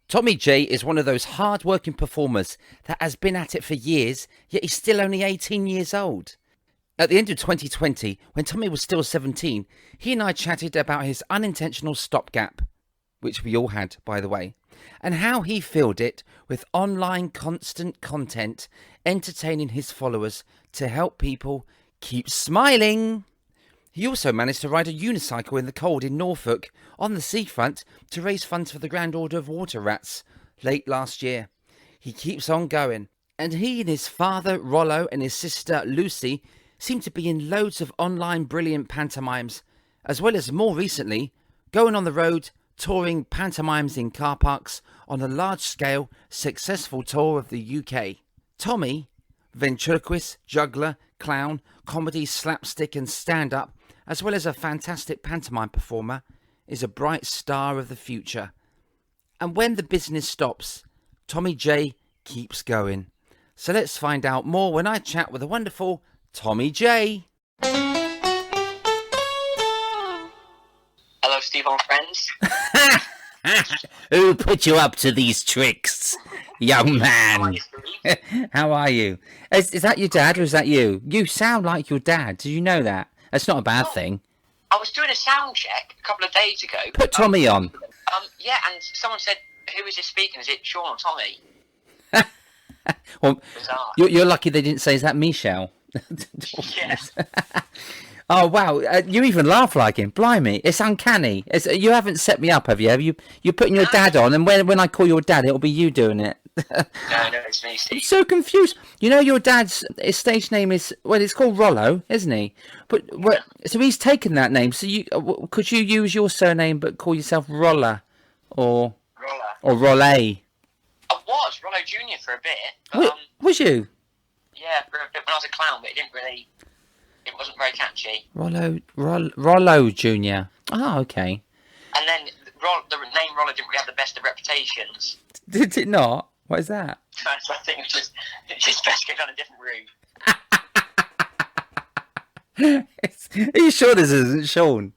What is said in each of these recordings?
Tommy J is one of those hard-working performers that has been at it for years, yet he's still only 18 years old. At the end of 2020, when Tommy was still 17, he and I chatted about his unintentional stopgap, which we all had, by the way, and how he filled it with online constant content, entertaining his followers to help people keep smiling. He also managed to ride a unicycle in the cold in Norfolk on the seafront to raise funds for the Grand Order of Water Rats late last year. He keeps on going, and he and his father Rollo and his sister Lucy seem to be in loads of online brilliant pantomimes, as well as more recently going on the road touring pantomimes in car parks on a large-scale successful tour of the UK. Tommy, ventriloquist, juggler, clown, comedy, slapstick and stand-up, as well as a fantastic pantomime performer, is a bright star of the future. And when the business stops, Tommy J keeps going. So let's find out more when I chat with the wonderful Tommy J. Hello, Steve on Friends. Who put you up to these tricks, young man? How are you? Is that your dad or is that you? You sound like your dad. Did you know that? That's not a bad thing. I was doing a sound check a couple of days ago. Put Tommy on. Yeah, and someone said, "Who is this speaking? Is it Sean or Tommy?" Well, Bizarre. you're lucky they didn't say, "Is that Michelle?" Yeah. Oh wow! You even laugh like him. Blimey, it's uncanny. You haven't set me up, have you? You're putting your dad on, and when I call your dad, it'll be you doing it. No, it's me, Steve. I'm so confused. You know, your dad's his stage name is it's called Rollo, isn't he? But so he's taken that name. So could you use your surname but call yourself Roller, or Rolle? I was Rollo Junior for a bit. But, was you? Yeah, for a bit when I was a clown, but it wasn't very catchy. Rollo Junior. Oh, okay. And then the name Rollo didn't really have the best of reputations. Did it not? What is that? So I think it's just best to go down a different route. Are you sure this isn't Sean?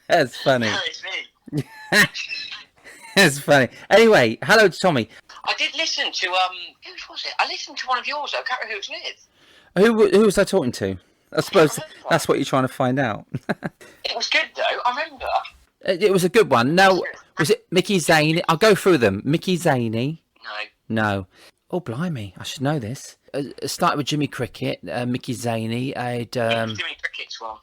That's funny. No, it's me. That's funny. Anyway, hello Tommy. I did listen to who was it? I listened to one of yours. I can't remember who it was with. Who was I talking to? I suppose that's what you're trying to find out. It was good though. I remember. It was a good one. No, was it Mickey Zaney? I'll go through them. Mickey Zaney. No. Oh blimey! I should know this. It started with Jimmy Cricket, Mickey Zaney. I had Jimmy Cricket's one.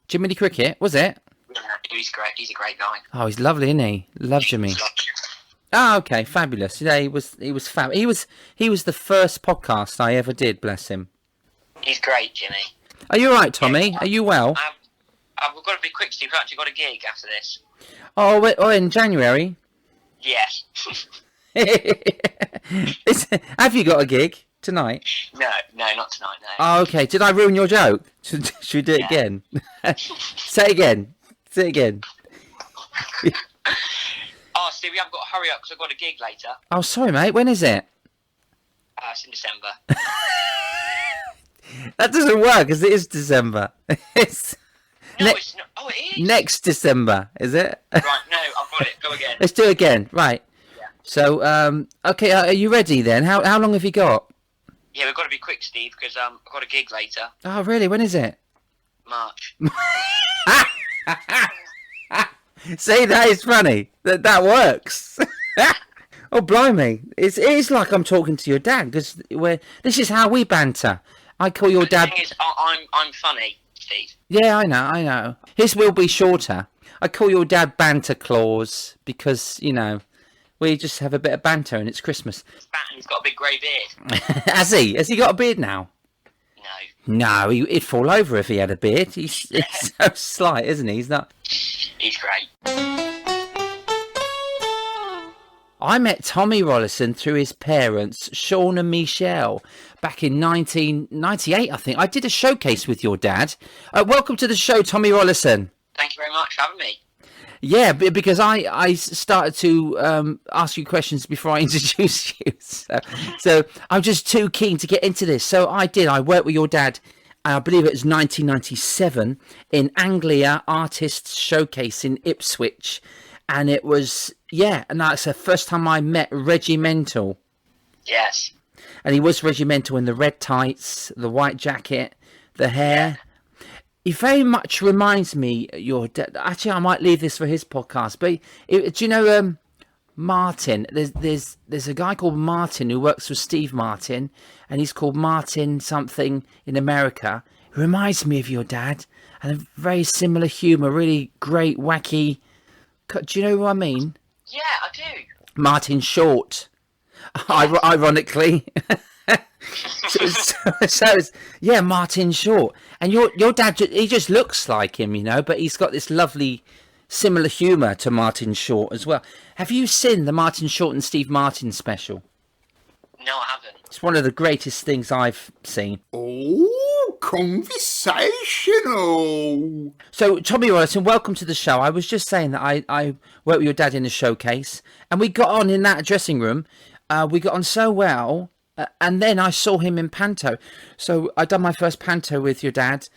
Jimmy Cricket. Was it? Yeah, he's great. He's a great guy. Oh, he's lovely, isn't he? Love Jimmy. Oh, okay, fabulous. Yeah, he was fab. He was the first podcast I ever did. Bless him. He's great, Jimmy. Are you all right, Tommy? Yeah, Are you well? I've got to be quick, Steve. I've actually got a gig after this. Oh, in January. Yes. Have you got a gig tonight? No, not tonight. No. Oh, okay. Did I ruin your joke? Should we do it again? Say it again. Oh, Steve, we haven't got to hurry up because I've got a gig later. Oh, sorry, mate. When is it? It's in December. That doesn't work because it is December. It's not. Oh, it is. Next December, is it? Right, no, I've got it. Go again. Let's do it again. Right. Yeah. So, okay, are you ready then? How long have you got? Yeah, we've got to be quick, Steve, because I've got a gig later. Oh, really? When is it? March. See, that is funny. That works. Oh, blimey. It is like I'm talking to your dad, because this is how we banter. I call your dad... The thing is, I'm funny, Steve. Yeah, I know. His will be shorter. I call your dad Banter Claus, because, we just have a bit of banter and it's Christmas. He's fat and he's got a big grey beard. Has he? Has he got a beard now? No, he'd fall over if he had a beard. He's so slight, isn't he? He's not... He's great. I met Tommy Rollason through his parents, Sean and Michelle, back in 1998, I think. I did a showcase with your dad. Welcome to the show, Tommy Rollason. Thank you very much for having me. Yeah, because I started to ask you questions before I introduced you. So I'm just too keen to get into this. So I did. I worked with your dad, I believe it was 1997, in Anglia Artists Showcase in Ipswich. And it was, and that's the first time I met Regimental. Yes. And he was regimental in the red tights, the white jacket, the hair. Yeah. He very much reminds me your dad. Actually, I might leave this for his podcast. But do you know Martin? There's a guy called Martin who works with Steve Martin, and he's called Martin something in America. He reminds me of your dad, and a very similar humour, really great, wacky. Do you know what I mean? Yeah, I do. Martin Short. Ironically. so Martin Short. And your dad, he just looks like him, but he's got this lovely similar humour to Martin Short as well. Have you seen the Martin Short and Steve Martin special? No, I haven't. It's one of the greatest things I've seen. Oh, conversational. So, Tommy Rollason, welcome to the show. I was just saying that I worked with your dad in a showcase, and we got on in that dressing room. We got on so well, and then I saw him in Panto. So I done my first Panto with your dad,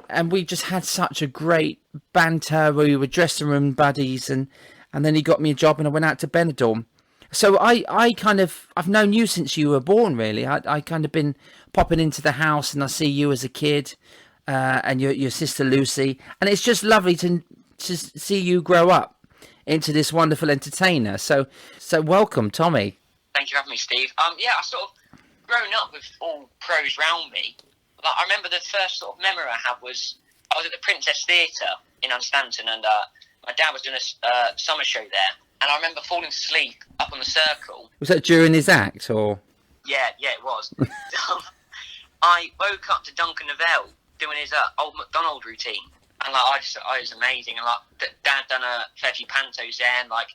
and we just had such a great banter. We were dressing room buddies, and then he got me a job, and I went out to Benidorm. So I've known you since you were born, really. I kind of been popping into the house, and I see you as a kid, and your sister Lucy, and it's just lovely to see you grow up into this wonderful entertainer. So welcome, Tommy. Thank you for having me, Steve. I sort of grown up with all pros round me. Like, I remember the first sort of memory I had was I was at the Princess Theatre in Unstanton, and my dad was doing a summer show there. And I remember falling asleep up on the circle. Was that during his act, or? Yeah, it was. I woke up to Duncan Neville doing his Old MacDonald routine, and I was amazing. And Dad done a fair few pantos there, and I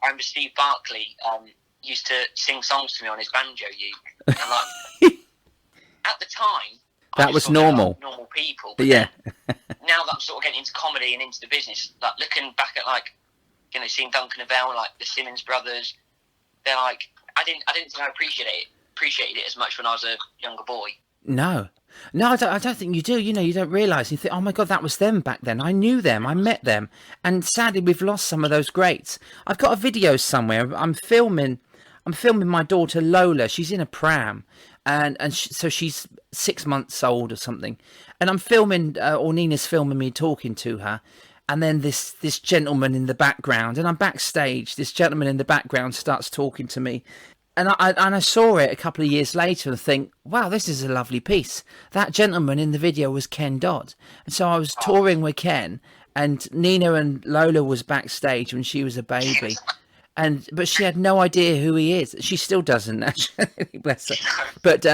remember Steve Barclay used to sing songs to me on his banjo uke, and at the time that was normal. Normal people, but yeah. Now that I'm sort of getting into comedy and into the business, looking back at seeing Duncan Neville, the Simmons brothers, they're I didn't think I appreciated it as much when I was a younger boy. No, I don't think you do. You don't realise. You think, oh my God, that was them back then. I knew them. I met them. And sadly, we've lost some of those greats. I've got a video somewhere. I'm filming my daughter Lola. She's in a pram, so she's 6 months old or something. And I'm filming, or Nina's filming me talking to her. And then this gentleman in the background, and I'm backstage. This gentleman in the background starts talking to me, and I saw it a couple of years later and think, wow, this is a lovely piece. That gentleman in the video was Ken Dodd, and so I was touring with Ken, and Nina and Lola was backstage when she was a baby. But she had no idea who he is. She still doesn't, actually, bless her. But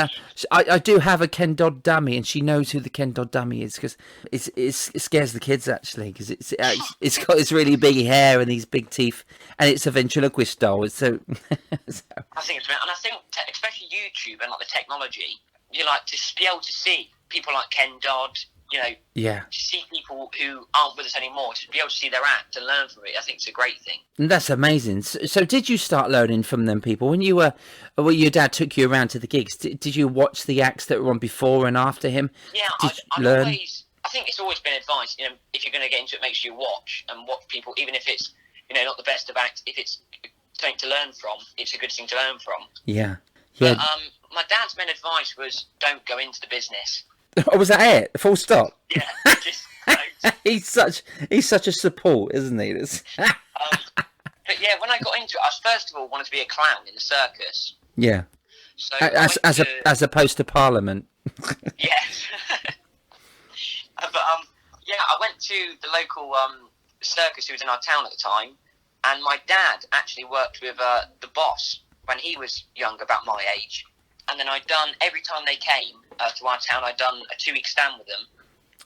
I do have a Ken Dodd dummy, and she knows who the Ken Dodd dummy is, because it scares the kids, actually, because it's got this really big hair and these big teeth, and it's a ventriloquist doll. So I think it's brilliant. And I think, especially YouTube and the technology, you to be able to see people like Ken Dodd, to see people who aren't with us anymore, to be able to see their act and learn from it, I think it's a great thing. And that's amazing. So did you start learning from them people when you were, your dad took you around to the gigs? Did you watch the acts that were on before and after him? Yeah, I think it's always been advice, if you're going to get into it, make sure you watch people, even if it's, not the best of acts, if it's something to learn from, it's a good thing to learn from. Yeah. But my dad's main advice was, don't go into the business. Oh, was that it? Full stop? Yeah, just don't. He's such a support, isn't he? But yeah, when I got into it, I first of all wanted to be a clown in the circus. Yeah. So as opposed to Parliament. Yes. But I went to the local circus who was in our town at the time, and my dad actually worked with the boss when he was young, about my age. And then every time they came to our town, I'd done a 2-week stand with them.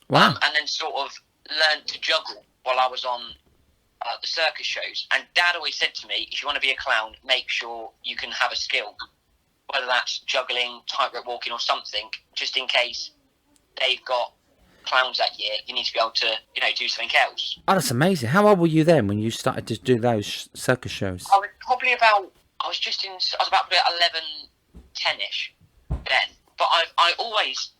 Wow. And then sort of learned to juggle while I was on the circus shows. And Dad always said to me, if you want to be a clown, make sure you can have a skill, whether that's juggling, tightrope walking or something, just in case they've got clowns that year, you need to be able to, do something else. Oh, that's amazing. How old were you then when you started to do those circus shows? I was probably about 11, 10-ish then. But I always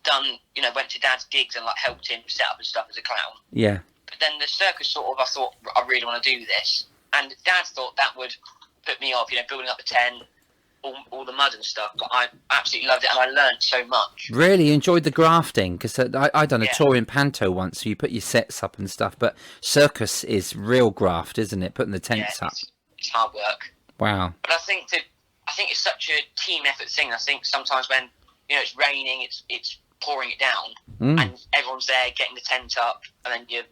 went to Dad's gigs and helped him set up and stuff as a clown. Yeah. But then the circus I thought, I really want to do this. And Dad thought that would put me off, building up the tent, all the mud and stuff. But I absolutely loved it, and I learned so much. Really enjoyed the grafting, because I done a Yeah. tour in Panto once, so you put your sets up and stuff. But circus is real graft, isn't it? Putting the tents up. It's hard work. Wow. But I think it's such a team effort thing. I think sometimes when it's raining, it's pouring it down, and everyone's there getting the tent up, and then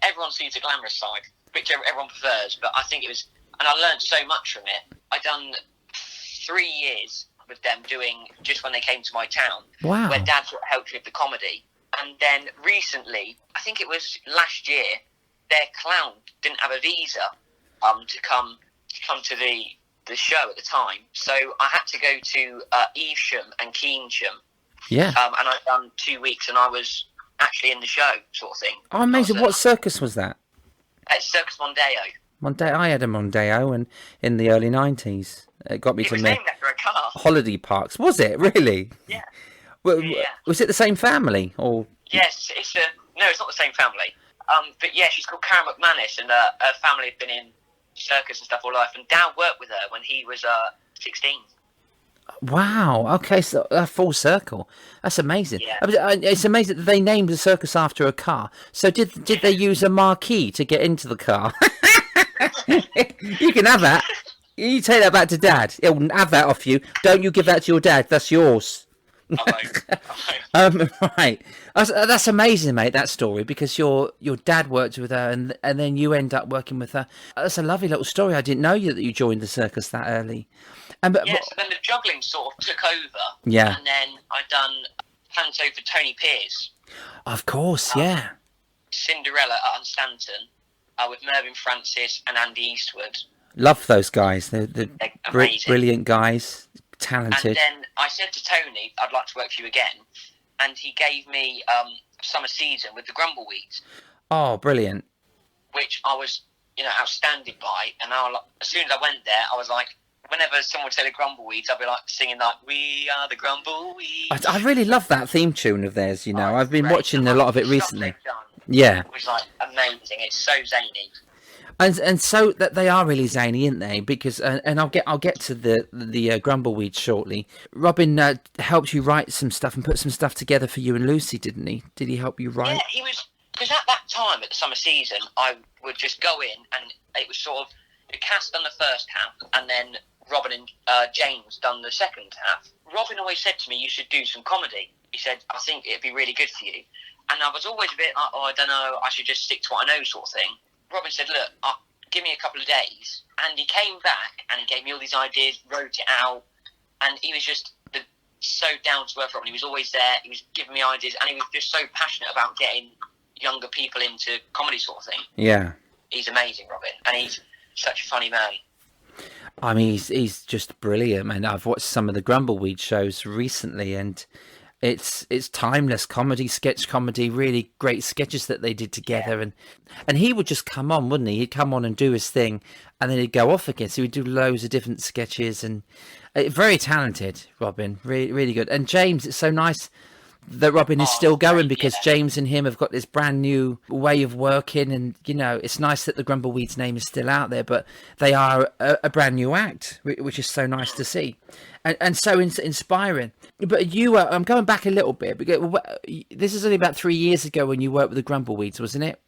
everyone sees the glamorous side, which everyone prefers. But I think it was, and I learned so much from it. I done 3 years with them doing just when they came to my town. Wow. Where Dad sort of helped with the comedy, and then recently, I think it was last year, their clown didn't have a visa to come to the show at the time, so I had to go to Evesham and Keynsham. Yeah. And I'd done 2 weeks, and I was actually in the show, sort of thing. Oh, amazing. What circus was that? At Circus Mondeo. I had a Mondeo, and in the early 90s. It got me It to was make named after a car. holiday parks. Was it really? Yeah. Yeah. Was it the same family or? Yes, no, it's not the same family. But yeah, she's called Karen McManus, and her family have been in circus and stuff all life. And Dad worked with her when he was 16. Wow. Okay, so a full circle. That's amazing. Yeah. It's amazing that they named the circus after a car. So did they use a marquee to get into the car? You can have that. You take that back to Dad. He'll have that off you. Don't you give that to your dad. That's yours. I won't. Right. That's amazing, mate, that story, because your dad worked with her and then you end up working with her. That's a lovely little story. I didn't know that you joined the circus that early. So then the juggling sort of took over. Yeah. And then I done Panto for Tony Pierce. Of course, yeah. Cinderella at Unstanton with Mervyn Francis and Andy Eastwood. Love those guys. They're amazing. Brilliant guys, talented. And then I said to Tony, I'd like to work for you again. And he gave me summer season with the Grumbleweeds. Oh, brilliant. Which I was, outstanding by. And as soon as I went there, I was like, whenever someone would say the Grumbleweeds, I'd be like singing like, "We are the Grumbleweeds." I really love that theme tune of theirs, I've been great. watching a lot of it recently. Stuff they've done Yeah. was like amazing. It's so zany. And so that they are really zany, aren't they? Because and I'll get to the Grumbleweeds shortly. Robin helped you write some stuff and put some stuff together for you and Lucy, didn't he? Did he help you write? Yeah, he was, because at that time at the summer season, I would just go in and it was sort of the cast done the first half, and then Robin and James done the second half. Robin always said to me, "You should do some comedy." He said, "I think it'd be really good for you." And I was always a bit like, "Oh, I don't know, I should just stick to what I know," sort of thing. Robin said, "Look, give me a couple of days." And he came back and he gave me all these ideas, wrote it out, and he was just so down to earth. Robin, he was always there, he was giving me ideas, and he was just so passionate about getting younger people into comedy, sort of thing. Yeah. He's amazing, Robin, and he's such a funny man. I mean, he's just brilliant, man. I've watched some of the Grumbleweed shows recently, and it's timeless comedy, sketch comedy, really great sketches that they did together. Yeah. And he would just come on, wouldn't he? He'd come on and do his thing, and then he'd go off again. So he'd do loads of different sketches, and very talented, Robin, really, really good. And James, it's so nice that Robin is still going, because James and him have got this brand new way of working, and it's nice that the Grumbleweeds name is still out there, but they are a brand new act, which is so nice to see, and so inspiring. But you I'm going back a little bit, because this is only about 3 years ago when you worked with the Grumbleweeds, wasn't it?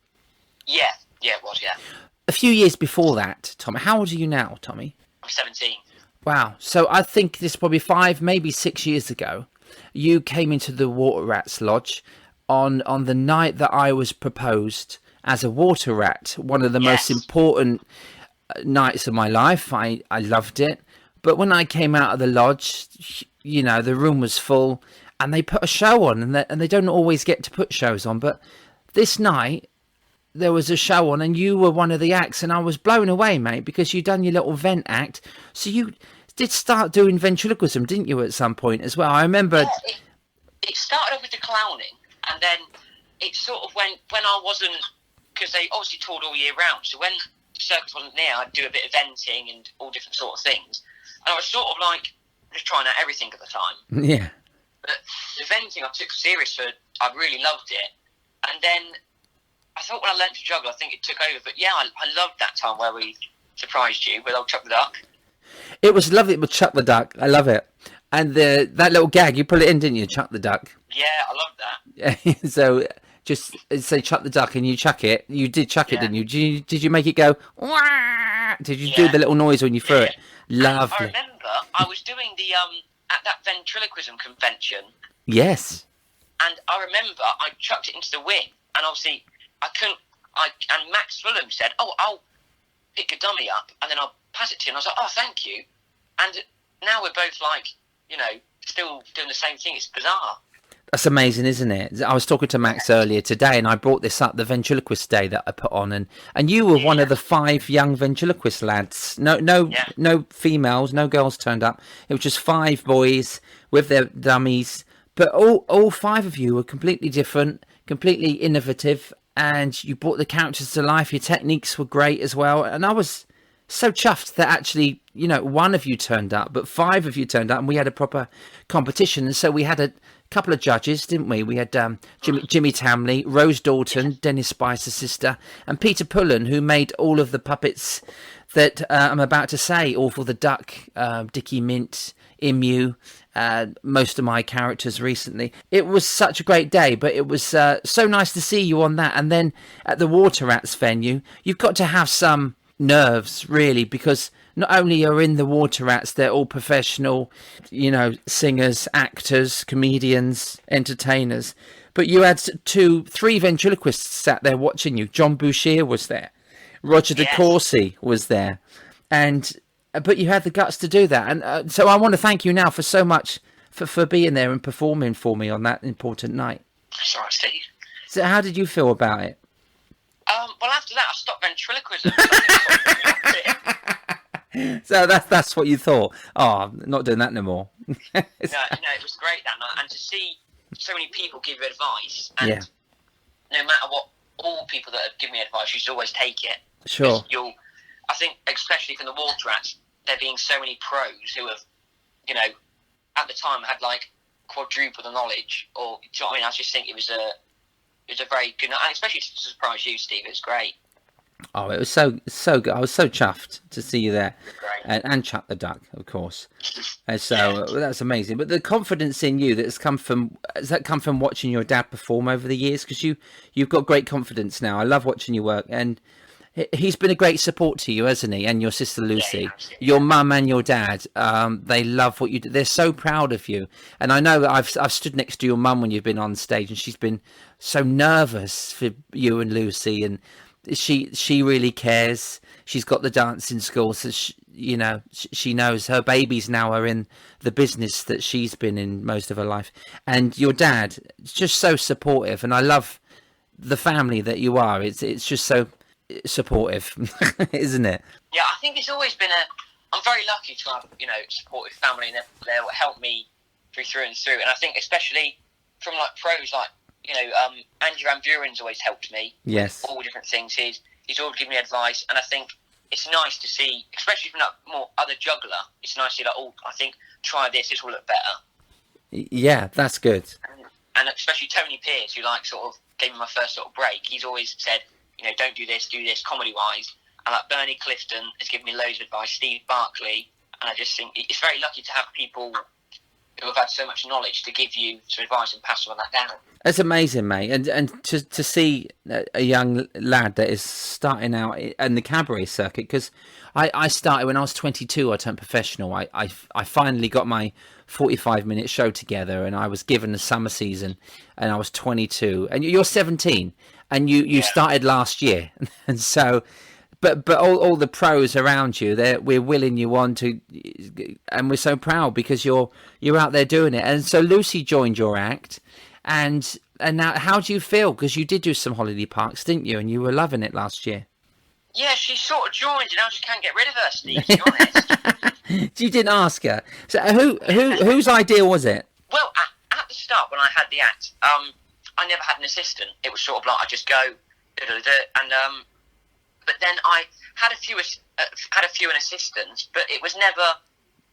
Yeah, it was, yeah. A few years before that, Tommy. How old are you now, Tommy? I'm 17. Wow. So I think this is probably 5, maybe 6 years ago. You came into the Water Rats Lodge on the night that I was proposed as a water rat. One of the most important nights of my life. I loved it. But when I came out of the lodge, the room was full, and they put a show on, and they don't always get to put shows on. But this night, there was a show on, and you were one of the acts, and I was blown away, mate, because you'd done your little vent act. So you did start doing ventriloquism, didn't you, at some point as well? I remember. Yeah, it started off with the clowning, and then it sort of went when I wasn't, because they obviously toured all year round. So when the circus wasn't near, I'd do a bit of venting and all different sort of things. And I was sort of like just trying out everything at the time. Yeah. But the venting I took serious for. I really loved it, and then I thought when I learnt to juggle, I think it took over. But yeah, I loved that time where we surprised you with old Chuck the Duck. It was lovely with Chuck the Duck. I love it. And that little gag, you put it in, didn't you? Chuck the Duck. Yeah, I love that. So just say Chuck the Duck and you chuck it. You did chuck it, didn't you? Did you make it go? Wah! Did you do the little noise when you threw it? Lovely. I remember I was doing the at that ventriloquism convention. Yes. And I remember I chucked it into the wing, and obviously I couldn't. And Max Fulham said, "Oh, I'll pick a dummy up, and then I'll pass it to you." And I was like, "Oh, thank you." And now we're both like, still doing the same thing. It's bizarre. That's amazing, isn't it? I was talking to Max earlier today, and I brought this up, the ventriloquist day that I put on, and you were one of the 5 young ventriloquist lads. No females, no girls turned up. It was just 5 boys with their dummies, but all 5 of you were completely different, completely innovative, and you brought the characters to life. Your techniques were great as well, and I was so chuffed that actually, one of you turned up, but 5 of you turned up, and we had a proper competition. And so we had a couple of judges, didn't we? We had Jimmy Tamley, Rose Dalton, Dennis Spicer's sister, and Peter Pullen, who made all of the puppets that I'm about to say, Awful the Duck, Dickie Mint, Emu, most of my characters recently. It was such a great day, but it was so nice to see you on that. And then at the Water Rats venue, you've got to have some nerves, really, because not only are in the Water Rats, they're all professional, singers, actors, comedians, entertainers, but you had 3 ventriloquists sat there watching you. John Bouchier was there, Roger de Courcy was there, but you had the guts to do that. And so I want to thank you now for so much for being there and performing for me on that important night. That's all right, Steve. So how did you feel about it? Well, after that, I stopped ventriloquism. So that's what you thought. Oh, I'm not doing that no more. No, it was great that night, and to see so many people give you advice, and no matter what, all people that have given me advice, you should always take it. Sure. I think, especially from the Water Rats, there being so many pros who have, at the time had like quadruple the knowledge, or do you know what I mean? I just think it was a very good night, and especially to surprise you, Steve. It was great. Oh, it was so good. I was so chuffed to see you there, Great. and Chuck the Duck, of course. And so that's amazing. But the confidence in you has come from watching your dad perform over the years? Because you've got great confidence now. I love watching you work, and he's been a great support to you, hasn't he? And your sister Lucy, your mum and your dad. They love what you do. They're so proud of you. And I know that I've stood next to your mum when you've been on stage, and she's been so nervous for you and Lucy, and she really cares. She's got the dancing school, so she knows her babies now are in the business that she's been in most of her life. And your dad is just so supportive, and I love the family that you are. It's just so supportive, isn't it? Yeah, I think it's always been I'm very lucky to have supportive family, and they'll help me through and through. And I think especially from like pros like Andrew Van Buren's always helped me. Yes. With all different things. He's always given me advice, and I think it's nice to see, especially from that more other juggler, it's nice to see I think try this will look better. Yeah, that's good. And especially Tony Pierce, who sort of gave me my first sort of break. He's always said, don't do this comedy wise. And like Bernie Clifton has given me loads of advice, Steve Barclay, and I just think it's very lucky to have people who have had so much knowledge to give you some advice and pass on that down. It's amazing, mate, and to see a young lad that is starting out in the cabaret circuit, because I started when I was 22. I turned professional. I finally got my 45-minute show together, and I was given the summer season, and I was 22, and you're 17, and you started last year, and so. But all the pros around you, we're willing you on to, and we're so proud because you're out there doing it. And so Lucy joined your act, and now how do you feel? Because you did do some holiday parks, didn't you? And you were loving it last year. Yeah, she sort of joined, and I just can't get rid of her, Steve. To be honest. You didn't ask her. So whose idea was it? Well, at the start when I had the act, I never had an assistant. It was sort of like I just go, and but then I had a few assistants, but it was never,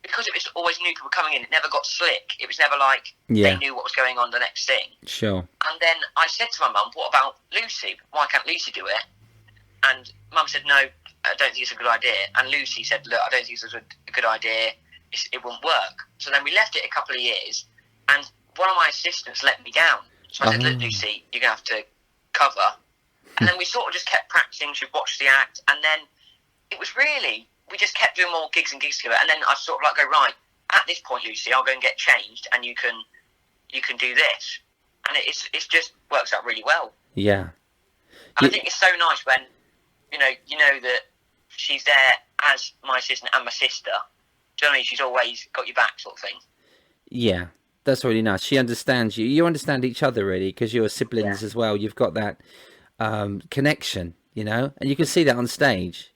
because it was always new people coming in, it never got slick. It was never like they knew what was going on the next thing. Sure. And then I said to my mum, what about Lucy? Why can't Lucy do it? And Mum said, no, I don't think it's a good idea. And Lucy said, look, I don't think it's a good idea. It won't work. So then we left it a couple of years, and one of my assistants let me down. So I said, look, Lucy, you're going to have to cover. And then we sort of just kept practicing. She'd watch the act, and then it was really, we just kept doing more gigs and gigs together. And then I sort of like go, right, at this point, Lucy, I'll go and get changed, and you can do this. And it's just works out really well. Yeah. And I think it's so nice when, you know that she's there as my assistant and my sister. Do you know what I mean? She's always got your back, sort of thing. Yeah, that's really nice. She understands you. You understand each other, really, because you're siblings as well. You've got that connection, you know, and you can see that on stage.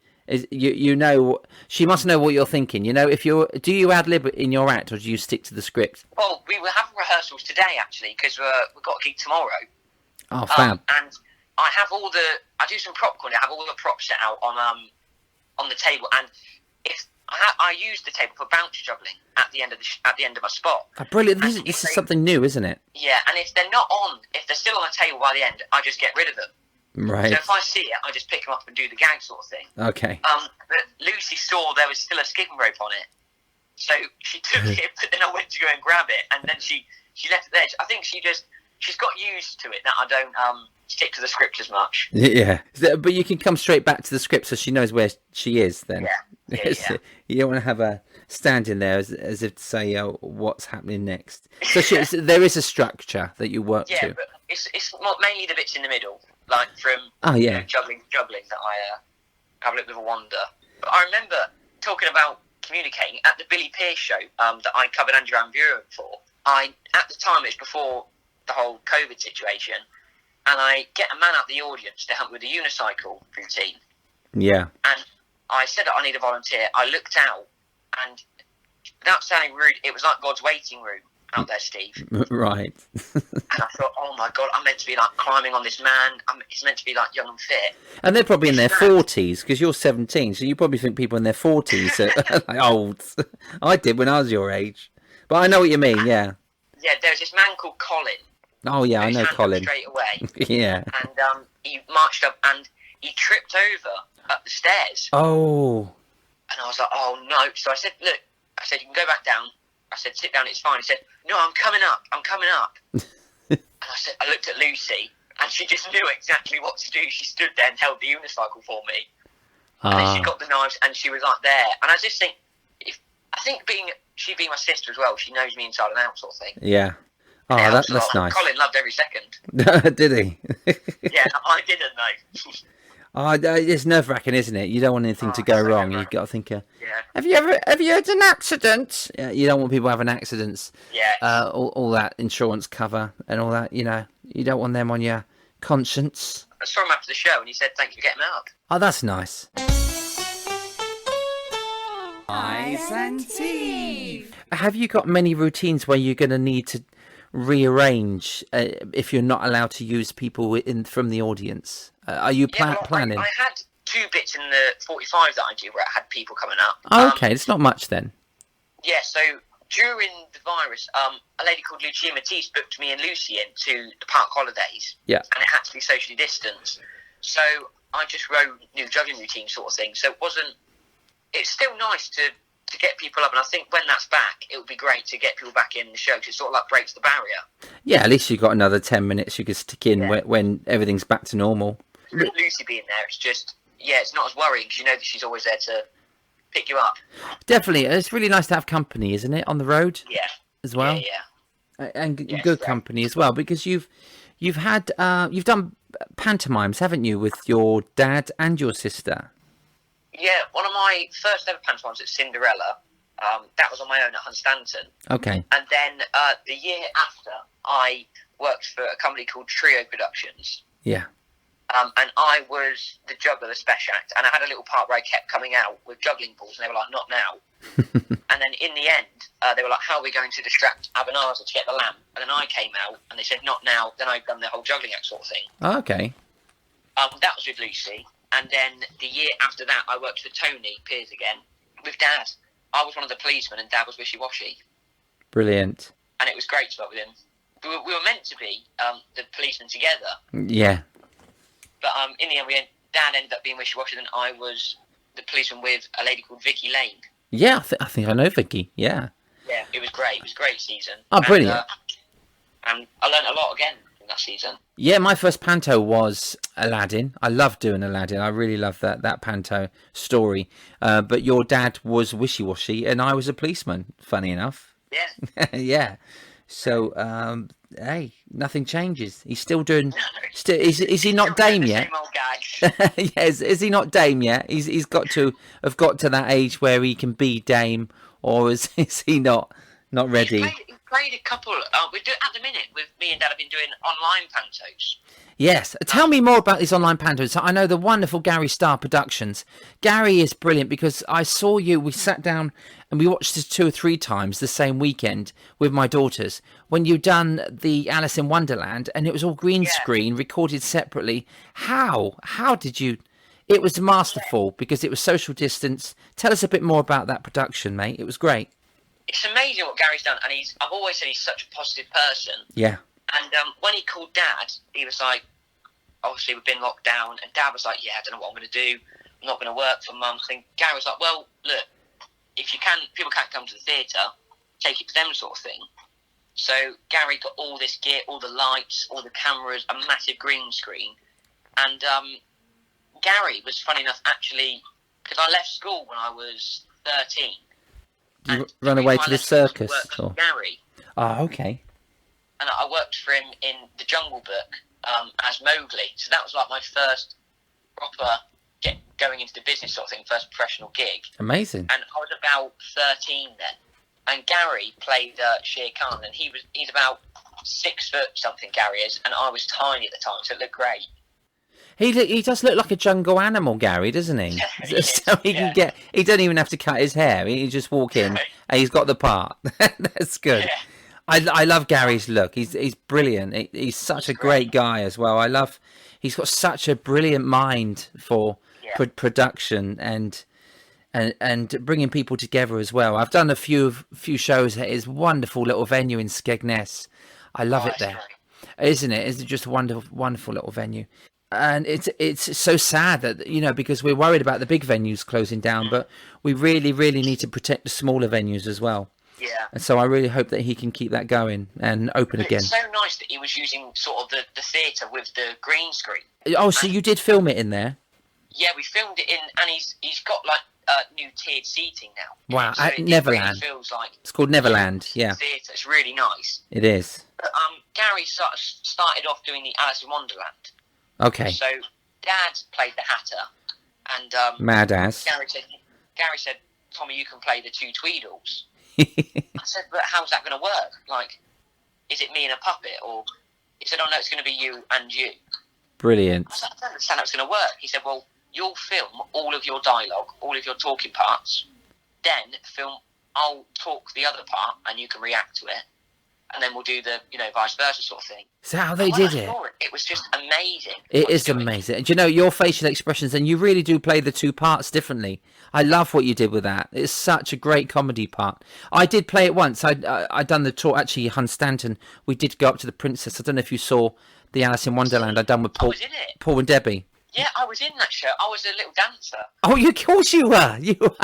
You know, she must know what you're thinking. You know, do you ad-lib in your act, or do you stick to the script? Well, we were having rehearsals today, actually, because we've got a gig tomorrow. Oh, fab. And I have I do some prop calling. I have all the props set out on the table, and if I use the table for bounce juggling at the end of my spot. Oh, brilliant! This is something new, isn't it? Yeah, and if they're not on, if they're still on the table by the end, I just get rid of them. Right. So if I see it, I just pick them up and do the gag sort of thing. Okay. But Lucy saw there was still a skipping rope on it, so she took it. But then I went to go and grab it, and then she left it there. I think she's got used to it that I don't stick to the script as much. Yeah, but you can come straight back to the script, so she knows where she is. Then. Yeah. You don't want to have her standing there as if to say, what's happening next. So there is a structure that you work to. Yeah, but it's mainly the bits in the middle, like from juggling that I have a little bit of a wander. But I remember talking about communicating at the Billy Pierce show that I covered Andrew Van Buren for. At the time, it was before the whole COVID situation, and I get a man out the audience to help with the unicycle routine. Yeah. And I said that I need a volunteer. I looked out, and without sounding rude, it was like God's waiting room out there, Steve. Right. And I thought, oh my God, I'm meant to be like climbing on this man. He's meant to be like young and fit. And they're probably in their 40s, because you're 17, so you probably think people in their 40s are like old. I did when I was your age. But I know what you mean, yeah. Yeah, there's this man called Colin. Oh, yeah, I know Colin. Straight away. Yeah. And he marched up and he tripped over up the stairs. Oh. And I was like, oh no. So I said, look, you can go back down. I said, sit down, it's fine. He said, no, I'm coming up. And I looked at Lucy, and she just knew exactly what to do. She stood there and held the unicycle for me. And then she got the knives, and she was like there. And I just think, she being my sister as well, she knows me inside and out, sort of thing. Yeah. Oh, that's nice. Colin loved every second. Did he? Yeah, I didn't know. Oh, it's nerve-wracking, isn't it? You don't want anything to go wrong. You've got to think, have you had an accident? You don't want people having accidents. Yeah. All that insurance cover and all that, you know. You don't want them on your conscience. I saw him after the show, and he said, thank you for getting me up. Oh, that's nice. Ice and Steve. Have you got many routines where you're going to need to rearrange if you're not allowed to use people from the audience? Are you planning? I had 2 bits in the 45 that I do where I had people coming up. Oh, okay, it's not much then. Yeah, so during the virus, a lady called Lucia Matisse booked me and Lucy in to the park holidays. Yeah. And it had to be socially distanced. So I just wrote new juggling routine sort of thing. So it's still nice to get people up, and I think when that's back, it would be great to get people back in the show, because it sort of like breaks the barrier. Yeah, at least you've got another 10 minutes you could stick in when everything's back to normal. Lucy being there, it's just, it's not as worrying, because you know that she's always there to pick you up. Definitely. It's really nice to have company, isn't it, on the road? Yeah. As well? Yeah. And good company as well, because you've done pantomimes, haven't you, with your dad and your sister? Yeah, one of my first ever pantomimes at Cinderella, that was on my own at Hunstanton. Okay. And then the year after, I worked for a company called Trio Productions. Yeah. And I was the juggler, the special act, and I had a little part where I kept coming out with juggling balls, and they were like, not now. And then in the end, they were like, how are we going to distract Abanaza to get the lamp? And then I came out, and they said, not now. Then I'd done the whole juggling act sort of thing. Oh, okay. That was with Lucy. And then the year after that, I worked for Tony Piers again with Dad. I was one of the policemen, and Dad was wishy-washy. Brilliant. And it was great to work with him. We were meant to be the policemen together. Yeah. But in the end, Dad ended up being wishy-washy, and I was the policeman with a lady called Vicky Lane. Yeah, I think I know Vicky. Yeah. Yeah, it was great. It was a great season. Oh, brilliant. And I learned a lot again in that season. Yeah, my first panto was Aladdin. I loved doing Aladdin. I really loved that panto story. But your dad was wishy-washy and I was a policeman, funny enough. Yeah. Yeah. So, hey, nothing changes. He's still doing... Is he not Dame yet? Same old gags. Yes, is he not Dame yet? He's got to have got to that age where he can be Dame, or is he not ready? He played a couple. We do at the minute with me and Dad have been doing online pantos. Yes. Tell me more about these online pantos. I know the wonderful Gary Starr Productions. Gary is brilliant because I saw you. We sat down and we watched this 2 or 3 times the same weekend with my daughters when you done the Alice in Wonderland, and it was all green screen, recorded separately. How did you? It was masterful because it was social distance. Tell us a bit more about that production, mate. It was great. It's amazing what Gary's done, and I've always said he's such a positive person. Yeah. And when he called Dad, he was like, obviously we've been locked down, and Dad was like, yeah, I don't know what I'm going to do. I'm not going to work for Mum. And Gary was like, well, look, if people can't come to the theatre, take it to them sort of thing. So Gary got all this gear, all the lights, all the cameras, a massive green screen. And Gary was, funny enough, actually, because I left school when I was 13. You run away to the circus? Or? Gary. Oh, okay. And I worked for him in The Jungle Book as Mowgli. So that was like my first proper going into the business sort of thing, first professional gig. Amazing. And I was about 13 then. And Gary played Shere Khan, and he's about 6 foot something, Gary is, and I was tiny at the time, so it looked great. He does look like a jungle animal, Gary, doesn't he? Yeah, So he can get. He don't even have to cut his hair. He just walk in, and he's got the part. That's good. Yeah. I love Gary's look. He's brilliant. He's such a great guy as well. He's got such a brilliant mind for production and bringing people together as well. I've done a few shows at his wonderful little venue in Skegness. I love it there, isn't it? It's just a wonderful little venue. And it's so sad that, because we're worried about the big venues closing down, but we really, really need to protect the smaller venues as well. Yeah. And so I really hope that he can keep that going and open again. It's so nice that he was using sort of the theatre with the green screen. Oh, so you did film it in there? Yeah, we filmed it in, and he's got like new tiered seating now. Wow, so at it Neverland. Really feels like It's called Neverland, yeah. Theatre. It's really nice. It is. But, Gary sort of started off doing the Alice in Wonderland. Okay. So Dad played the Hatter, and Mad ass. Gary said, Tommy, you can play the 2 Tweedles. I said, but how's that going to work? Like, is it me and a puppet? Or he said, oh no, it's going to be you and you. Brilliant. I said, I don't understand how it's going to work. He said, well, you'll film all of your dialogue, all of your talking parts, then I'll talk the other part and you can react to it. And then we'll do the, vice versa sort of thing. Is that how they did it? It was just amazing. It is amazing. Do you know, your facial expressions, and you really do play the 2 parts differently. I love what you did with that. It's such a great comedy part. I did play it once. I'd done the tour, actually, Hun Stanton. We did go up to the Princess. I don't know if you saw the Alice in Wonderland I'd done with Paul, I was in it. Paul and Debbie. Yeah, I was in that show. I was a little dancer. Oh, of course you were. You were.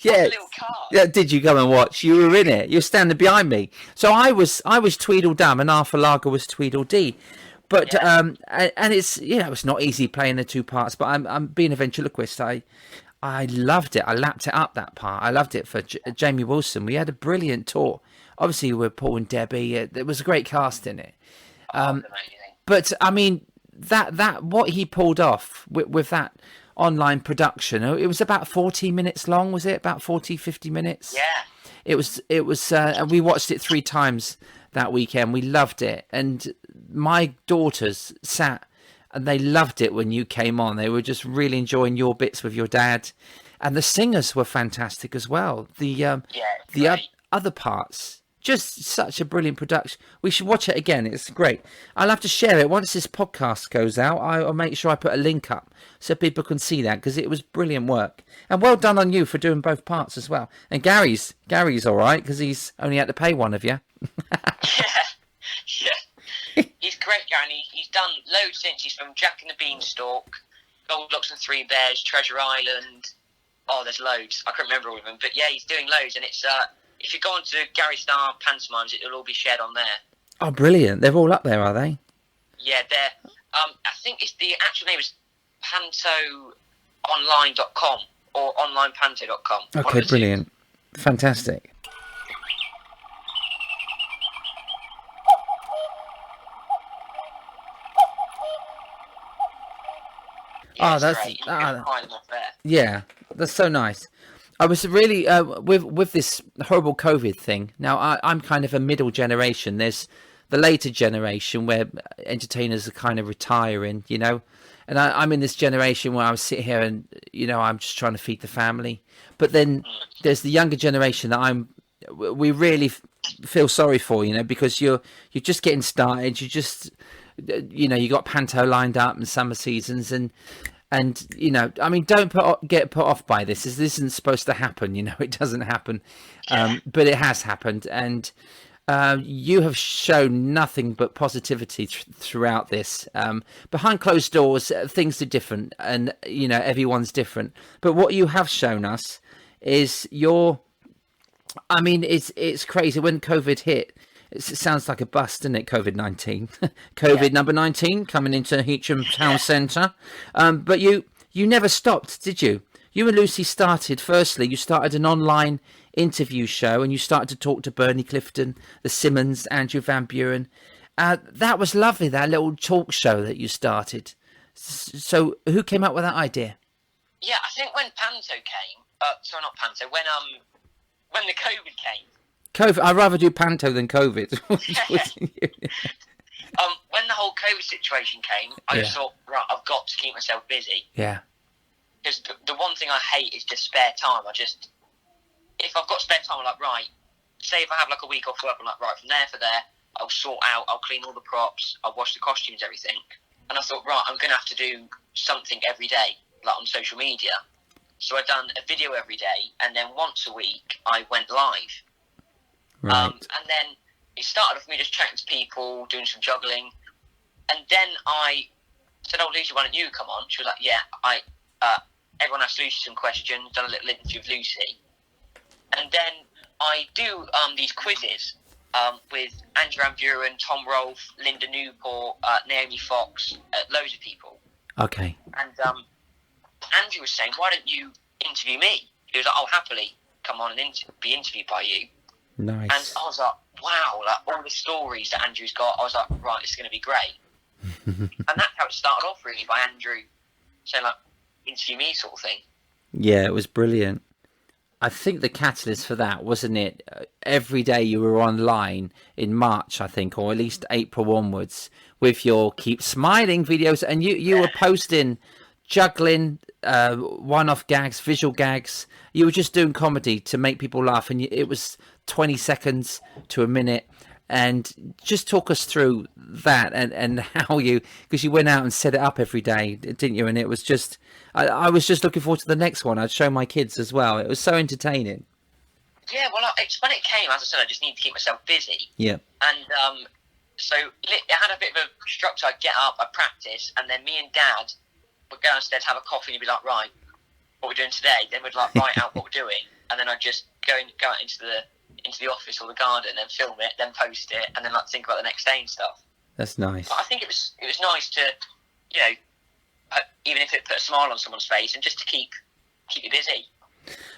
Yeah. A little car. Yeah, did you come and watch? You were in it. You were standing behind me. So I was Tweedledum and Arthur Lager was Tweedledee. But and it's it's not easy playing the 2 parts. But I'm being a ventriloquist. I loved it. I lapped it up, that part. I loved it for Jamie Wilson. We had a brilliant tour. Obviously with Paul and Debbie. There was a great cast in it. But I mean that what he pulled off with that online production, it was about 40 minutes long, was it? About 40-50 minutes? Yeah. It was and we watched it 3 times that weekend. We loved it, and my daughters sat and they loved it when you came on. They were just really enjoying your bits with your dad, and the singers were fantastic as well. The other parts, just such a brilliant production. We should watch it again. It's great. I'll have to share it once this podcast goes out. I'll make sure I put a link up so people can see that, because it was brilliant work. And well done on you for doing both parts as well. And Gary's all right, because he's only had to pay one of you. Yeah. He's great, Gary. He's done loads since. He's from Jack and the Beanstalk. Goldilocks and Three Bears, Treasure Island. Oh, there's loads. I can't remember all of them, but yeah, he's doing loads, and it's if you go onto Gary Star Pantomimes, it'll all be shared on there. Oh, brilliant! They're all up there, are they? Yeah, they're. I think it's the actual name is pantoonline.com or onlinepanto.com. Okay, brilliant, fantastic. Yeah, Oh, that's great. You can find them up there. Yeah, that's so nice. I was really with this horrible COVID thing. Now I'm kind of a middle generation. There's the later generation where entertainers are kind of retiring, you know, and I'm in this generation where I sit here and I'm just trying to feed the family. But then there's the younger generation that we really feel sorry for, because you're just getting started. You just you got Panto lined up and summer seasons and I mean, don't get put off by this. This isn't supposed to happen. It doesn't happen, but it has happened, and you have shown nothing but positivity throughout this. Behind closed doors, things are different, and everyone's different. But what you have shown us is I mean, it's crazy. When COVID hit, it sounds like a bust, doesn't it? COVID-19, COVID number 19 coming into Heacham Town Centre. But you never stopped, did you? You and Lucy started. Firstly, you started an online interview show, and you started to talk to Bernie Clifton, the Simmons, Andrew Van Buren. That was lovely. That little talk show that you started. So, who came up with that idea? Yeah, I think when Panto came. Sorry, not Panto. When the COVID came. COVID. I'd rather do Panto than COVID. When the whole COVID situation came, I just thought, right, I've got to keep myself busy. Yeah. Because the one thing I hate is just spare time. If I've got spare time, I'm like, right, say if I have like a week off work, I'm like, right, from there for there, I'll sort out, I'll clean all the props, I'll wash the costumes, everything. And I thought, right, I'm going to have to do something every day, like on social media. So I've done a video every day, and then once a week, I went live. Right. And then it started with me just chatting to people, doing some juggling. And then I said, oh, Lucy, why don't you come on? She was like, yeah, everyone asked Lucy some questions, done a little interview with Lucy. And then I do these quizzes with Andrew Van Buren, Tom Rolfe, Linda Newport, Naomi Fox, loads of people. Okay. And Andrew was saying, why don't you interview me? He was like, I'll happily come on and be interviewed by you. Nice. And I was like, wow, like all the stories that Andrew's got, I was like, right, it's going to be great. And that's how it started off, really, by Andrew saying, like, interview me sort of thing. Yeah, it was brilliant. I think the catalyst for that, wasn't it? Every day you were online in March, I think, or at least April onwards, with your Keep Smiling videos, and you were posting juggling, one-off gags, visual gags. You were just doing comedy to make people laugh, and it was 20 seconds to a minute. And just talk us through that and how because you went out and set it up every day, didn't you? And it was just, I was just looking forward to the next one. I'd show my kids as well. It was so entertaining. Yeah, well, it's when it came, as I said, I just need to keep myself busy. Yeah. And so it had a bit of a structure. I'd get up, I'd practice, and then me and Dad would go downstairs, have a coffee, and he'd be like, right, what we're doing today? Then we'd like write out what we're doing, and then I'd just go out into the office or the garden and film it, then post it, and then like think about the next day and stuff. That's nice. But I think it was nice to, even if it put a smile on someone's face, and just to keep you busy.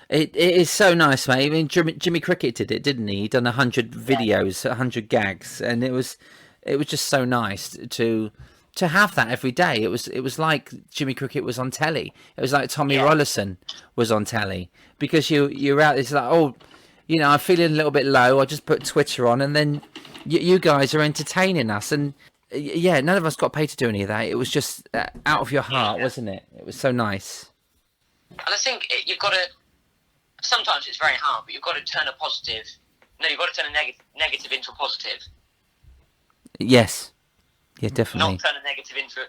It is so nice, mate. I mean, Jimmy Cricket did it, didn't he? He done 100 videos, 100 gags, and it was just so nice to have that every day. It was like Jimmy Cricket was on telly. It was like Tommy Rollason was on telly, because you're out. It's like, oh, I'm feeling a little bit low. I just put Twitter on, and then you guys are entertaining us. And none of us got paid to do any of that. It was just out of your heart, wasn't it? It was so nice. And I think you've got to. Sometimes it's very hard, but you've got to turn a positive. No, you've got to turn a negative into a positive. Yes. Yeah, definitely. Turn a negative into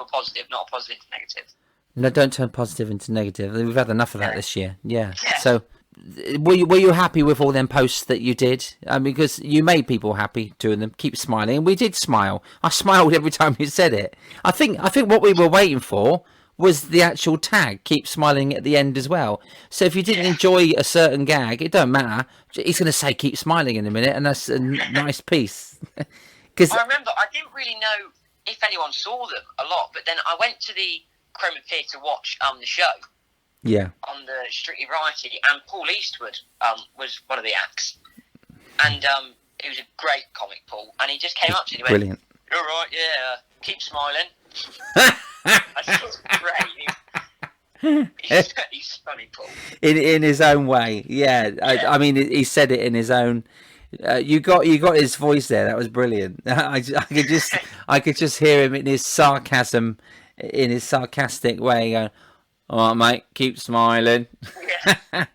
a positive, not a positive into negative. No, don't turn positive into negative. We've had enough of that this year. Yeah. So, were you happy with all them posts that you did? Because you made people happy doing them. Keep smiling, and we did smile. I smiled every time you said it. I think what we were waiting for was the actual tag, keep smiling at the end as well. So if you didn't enjoy a certain gag, it don't matter. He's going to say keep smiling in a minute, and that's a nice piece. Because I remember I didn't really know if anyone saw them a lot, but then I went to the Chroma Pier to watch the show yeah, on the Strictly Variety, and Paul Eastwood was one of the acts, and he was a great comic, Paul, and he just came up to me and he went, brilliant. "You're all right, yeah, keep smiling." I thought it was great. He's funny, Paul. In his own way, yeah. I mean, he said it in his own. You got his voice there. That was brilliant. I could just hear him in his sarcasm, in his sarcastic way. Going, "All right, mate, keep smiling." Yeah.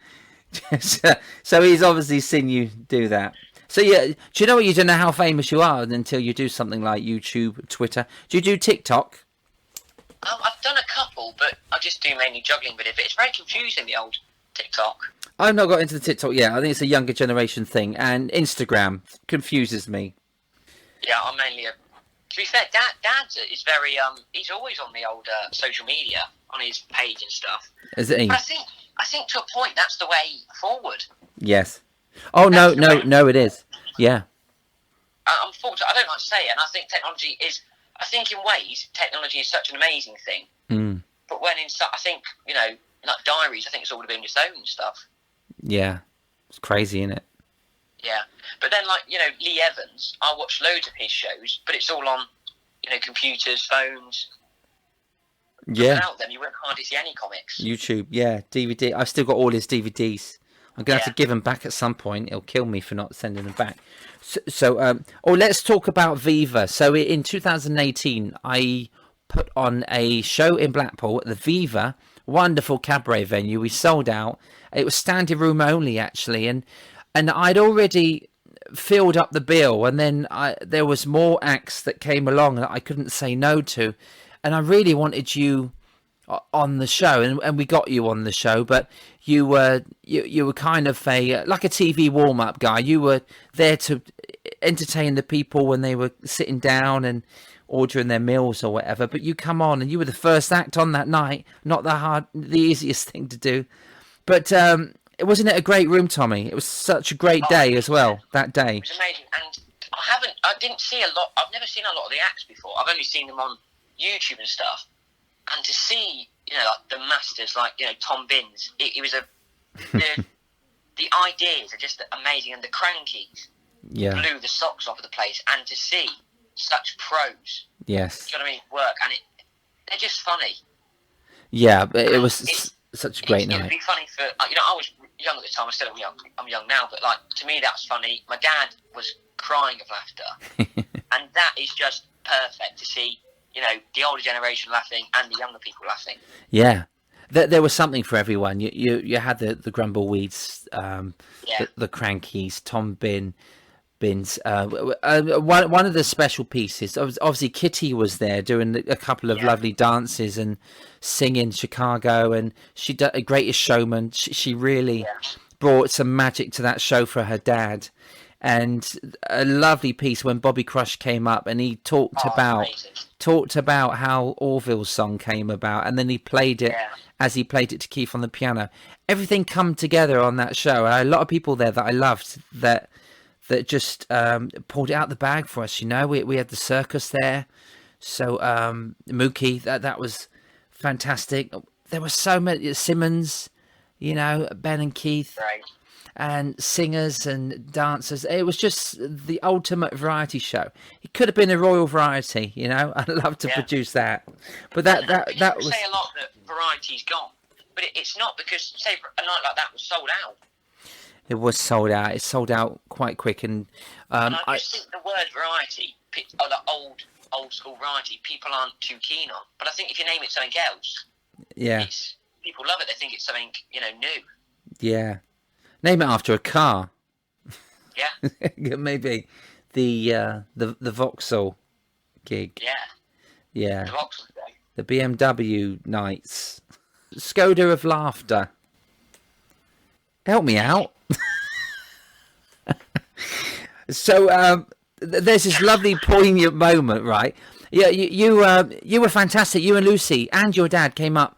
So he's obviously seen you do that. So yeah, do you know what? You don't know how famous you are until you do something like YouTube, Twitter. Do you do TikTok? I've done a couple, but I just do mainly juggling with it. But it's very confusing, the old TikTok. I've not got into the TikTok yet. I think it's a younger generation thing, and Instagram confuses me. Yeah, I'm mainly a... To be fair, Dad is very... he's always on the old social media, on his page and stuff. Is it? But I think to a point, that's the way forward. Yes. Oh, no, it is. Yeah. Unfortunately, I don't like to say it, and I think technology is... I think in ways, technology is such an amazing thing. Mm. But when I think, like diaries, I think it's all to be on its own stuff. Yeah. It's crazy, isn't it? Yeah. But then, Lee Evans, I watch loads of his shows, but it's all on, computers, phones. Yeah. Without them, you wouldn't hardly see any comics. YouTube, yeah. DVD. I've still got all his DVDs. I'm going to have to give them back at some point. It'll kill me for not sending them back. Let's talk about Viva. So in 2018, I put on a show in Blackpool at the Viva, wonderful cabaret venue. We sold out. It was standing room only, actually, and I'd already filled up the bill, and then there was more acts that came along that I couldn't say no to, and I really wanted you on the show, and we got you on the show, but you were kind of like a TV warm-up guy. You were there to entertain the people when they were sitting down and ordering their meals or whatever, but you come on and you were the first act on that night. Not the easiest thing to do, but wasn't it a great room, Tommy? It was such a great day as well, that day. It was amazing, and I didn't see a lot. I've never seen a lot of the acts before. I've only seen them on YouTube and stuff. And to see, like the masters, like Tom Binns, it was the ideas are just amazing, and the Crankies blew the socks off of the place. And to see such pros, yes, do you know what I mean, work, and they're just funny. Yeah, but it was such a great night. It'd be funny for I was young at the time. I still am young. I'm young now, but like to me that's funny. My dad was crying of laughter, and that is just perfect to see. The older generation laughing and the younger people laughing. Yeah. There was something for everyone. You had the Grumbleweeds, the Crankies, Tom Binns. One of the special pieces, obviously Kitty was there doing a couple of lovely dances and singing Chicago, and she did a Greatest Showman. She really brought some magic to that show for her dad. And a lovely piece when Bobby Crush came up and he talked about how Orville's song came about, and then he played it as he played it to Keith on the piano. Everything come together on that show. A lot of people there that I loved that just pulled it out the bag for us. We had the circus there, so Mookie, that was fantastic. There were so many Simmons, Ben and Keith. Right. And singers and dancers. It was just the ultimate variety show. It could have been a royal variety, I'd love to produce that. But that was... say a lot that variety's gone, but it's not, because say a night like that was sold out. It was sold out. It sold out quite quick, and I just think the word variety, or the old school variety, people aren't too keen on. But I think if you name it something else, people love it. They think it's something new. Yeah. Name it after a car. Yeah. Maybe the Vauxhall gig. Yeah. Yeah. The Vauxhall day. The BMW nights. Skoda of laughter. Help me out. So there's this lovely poignant moment, right? Yeah, you were fantastic. You and Lucy and your dad came up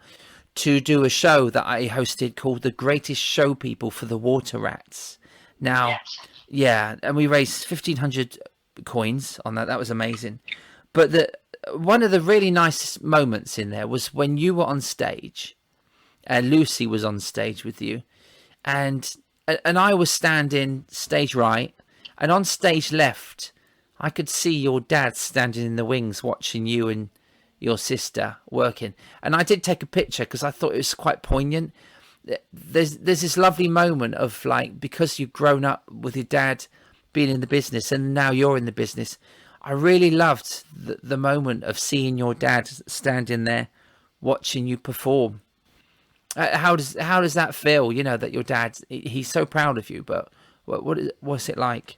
to do a show that I hosted called The Greatest Show People for the Water Rats. Now, Yes. yeah, and we raised 1,500 coins on that. That was amazing. But one of the really nice moments in there was when you were on stage, and Lucy was on stage with you, and I was standing stage right, and on stage left, I could see your dad standing in the wings watching you and your sister working. And I did take a picture because I thought it was quite poignant. There's this lovely moment of like, because you've grown up with your dad being in the business and now you're in the business. I really loved the moment of seeing your dad standing there watching you perform. How does that feel? You know, that your dad, he's so proud of you, but what's it like?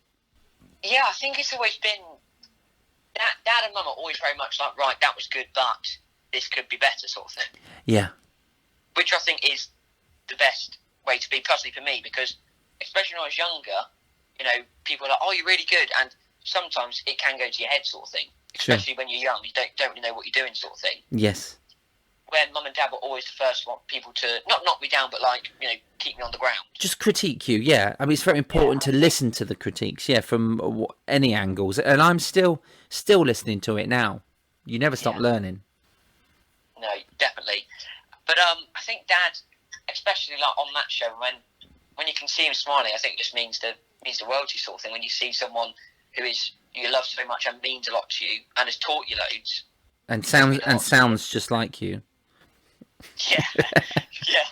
Yeah, I think it's always been Dad and Mum are always very much like, right, that was good, but this could be better, sort of thing. Yeah. Which I think is the best way to be, personally for me, because especially when I was younger, you know, people are like, oh, you're really good, and sometimes it can go to your head, sort of thing. Sure. Especially when you're young, you don't really know what you're doing, sort of thing. Yes. Where Mum and Dad were always the first one, people to not knock me down, but like, you know, keep me on the ground. Just critique you, yeah. I mean, it's very important to listen to the critiques, yeah, from any angles. And I'm still listening to it now. You never stop learning. No, definitely. But I think Dad, especially like on that show, when you can see him smiling, I think it just means the world to you, sort of thing. When you see someone who you love so much and means a lot to you and has taught you loads, and sounds just like you. Yeah, yeah.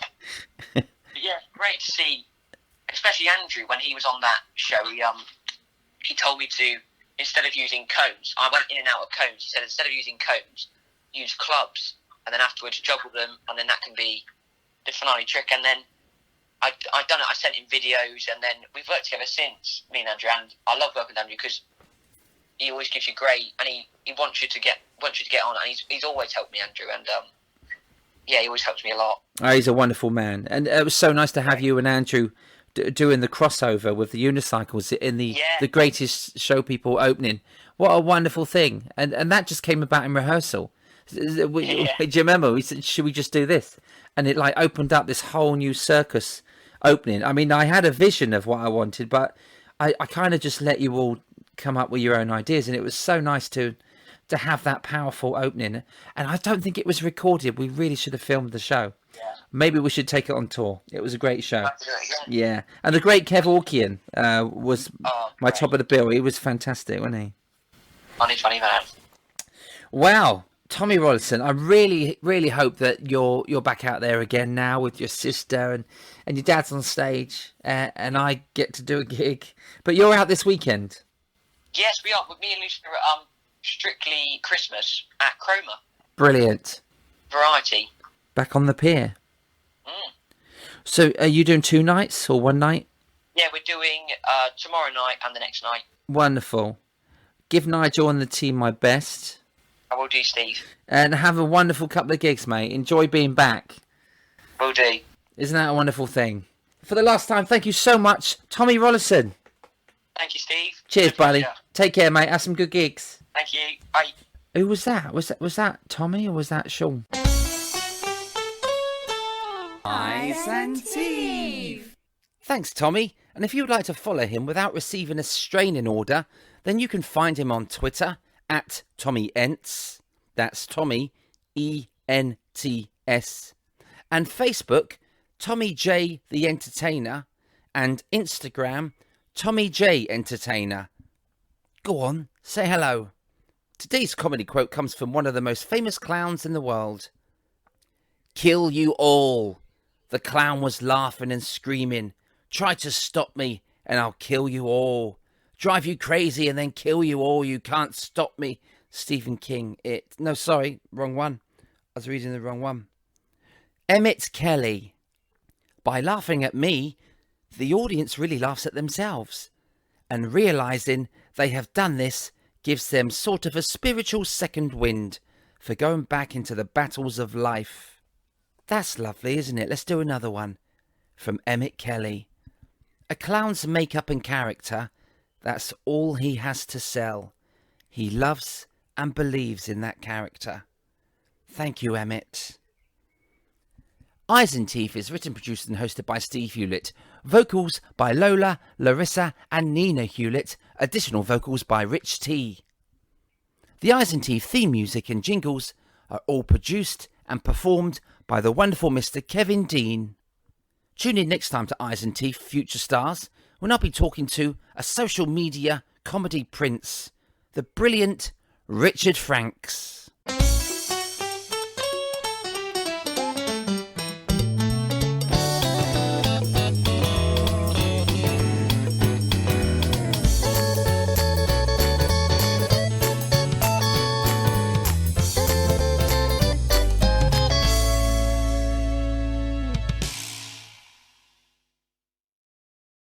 Yeah, great to see, especially Andrew, when he was on that show, he told me to, instead of using cones, I went in and out of cones, he said instead of using cones, use clubs, and then afterwards juggle them, and then that can be the finale trick. And then I'd done it, I sent him videos, and then we've worked together since, me and Andrew, and I love working with Andrew because he always gives you great, and he wants you to get on, and he's always helped me, Andrew, and yeah, he always helps me a lot. Oh, he's a wonderful man, and it was so nice to have you and Andrew doing the crossover with the unicycles in the Greatest Show People opening. What a wonderful thing, and that just came about in rehearsal. Do you remember? We said, should we just do this? And it like opened up this whole new circus opening. I mean, I had a vision of what I wanted, but I kind of just let you all come up with your own ideas, and it was so nice to have that powerful opening. And I don't think it was recorded. We really should have filmed the show. Yeah. Maybe we should take it on tour. It was a great show. Yeah. And the great Kev Orkian was my top of the bill. He was fantastic, wasn't he? Funny man. Wow. Tommy Rollason, I really, really hope that you're back out there again now with your sister and your dad's on stage and I get to do a gig. But you're out this weekend. Yes, we are. With me and Lucy are at Strictly Christmas at Cromer. Brilliant. Variety. Back on the pier. So are you doing 2 nights or 1 night? Yeah, we're doing tomorrow night and the next night. Wonderful. Give Nigel and the team my best. I will do, Steve. And have a wonderful couple of gigs, mate. Enjoy being back. Will do. Isn't that a wonderful thing? For the last time, thank you so much, Tommy Rollason. Thank you, Steve. Cheers, buddy. Take care, mate. Have some good gigs. Thank you. Bye. Who was that? Was that Tommy or was that Sean? Ice and Steve. Thanks, Tommy. And if you'd like to follow him without receiving a restraining order, then you can find him on Twitter at Tommy Ents. That's Tommy, E-N-T-S. And Facebook, Tommy J the Entertainer. And Instagram, Tommy J Entertainer. Go on, say hello. Today's comedy quote comes from one of the most famous clowns in the world. Kill you all. The clown was laughing and screaming. Try to stop me and I'll kill you all. Drive you crazy and then kill you all. You can't stop me. Stephen King. No, sorry, wrong one. I was reading the wrong one. Emmett Kelly. By laughing at me, the audience really laughs at themselves. And realising they have done this gives them sort of a spiritual second wind for going back into the battles of life. That's lovely, isn't it? Let's do another one. From Emmett Kelly. A clown's makeup and character, that's all he has to sell. He loves and believes in that character. Thank you, Emmett. Eyes and Teeth is written, produced and hosted by Steve Hewlett. Vocals by Lola, Larissa and Nina Hewlett. Additional vocals by Rich T. The Eyes and Teeth theme music and jingles are all produced and performed by the wonderful Mr. Kevin Dean. Tune in next time to Eyes and Teeth Future Stars, when I'll be talking to a social media comedy prince, the brilliant Richard Franks.